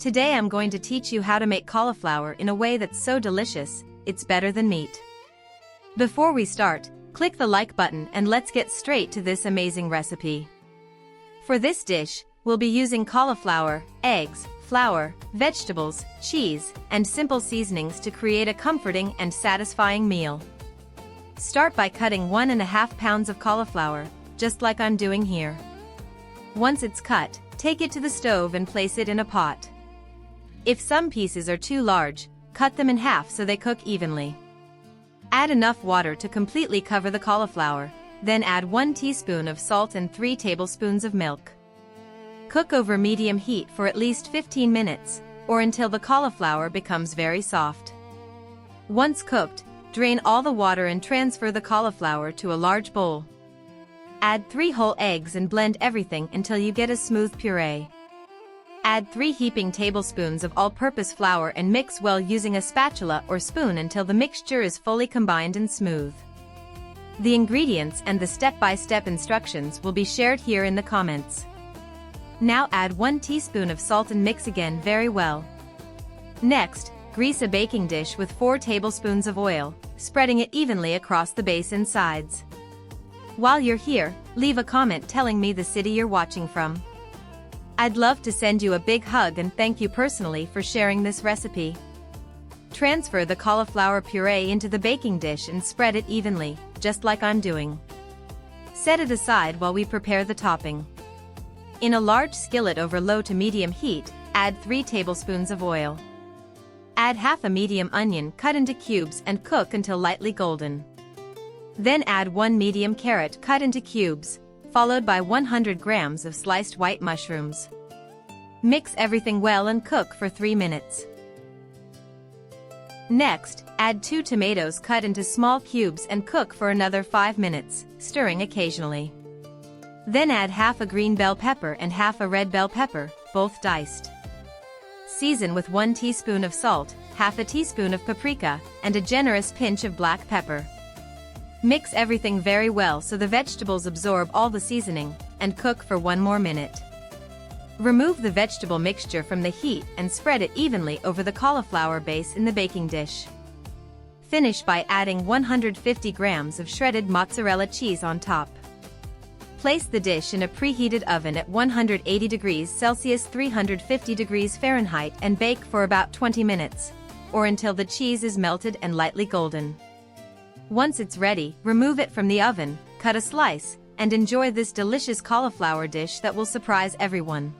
Today I'm going to teach you how to make cauliflower in a way that's so delicious, it's better than meat. Before we start, click the like button and let's get straight to this amazing recipe. For this dish, we'll be using cauliflower, eggs, flour, vegetables, cheese, and simple seasonings to create a comforting and satisfying meal. Start by cutting 1.5 pounds of cauliflower, just like I'm doing here. Once it's cut, take it to the stove and place it in a pot. If some pieces are too large, cut them in half so they cook evenly. Add enough water to completely cover the cauliflower, then add 1 teaspoon of salt and 3 tablespoons of milk. Cook over medium heat for at least 15 minutes, or until the cauliflower becomes very soft. Once cooked, drain all the water and transfer the cauliflower to a large bowl. Add 3 whole eggs and blend everything until you get a smooth puree. Add 3 heaping tablespoons of all-purpose flour and mix well using a spatula or spoon until the mixture is fully combined and smooth. The ingredients and the step-by-step instructions will be shared here in the comments. Now add 1 teaspoon of salt and mix again very well. Next, grease a baking dish with 4 tablespoons of oil, spreading it evenly across the base and sides. While you're here, leave a comment telling me the city you're watching from. I'd love to send you a big hug and thank you personally for sharing this recipe. Transfer the cauliflower puree into the baking dish and spread it evenly, just like I'm doing. Set it aside while we prepare the topping. In a large skillet over low to medium heat, add 3 tablespoons of oil. Add half a medium onion cut into cubes and cook until lightly golden. Then add 1 medium carrot cut into cubes, followed by 100 grams of sliced white mushrooms. Mix everything well and cook for 3 minutes. Next, add 2 tomatoes cut into small cubes and cook for another 5 minutes, stirring occasionally. Then add half a green bell pepper and half a red bell pepper, both diced. Season with 1 teaspoon of salt, half a teaspoon of paprika, and a generous pinch of black pepper. Mix everything very well so the vegetables absorb all the seasoning, and cook for 1 more minute. Remove the vegetable mixture from the heat and spread it evenly over the cauliflower base in the baking dish. Finish by adding 150 grams of shredded mozzarella cheese on top. Place the dish in a preheated oven at 180 degrees Celsius 350 degrees Fahrenheit and bake for about 20 minutes, or until the cheese is melted and lightly golden. Once it's ready, remove it from the oven, cut a slice, and enjoy this delicious cauliflower dish that will surprise everyone.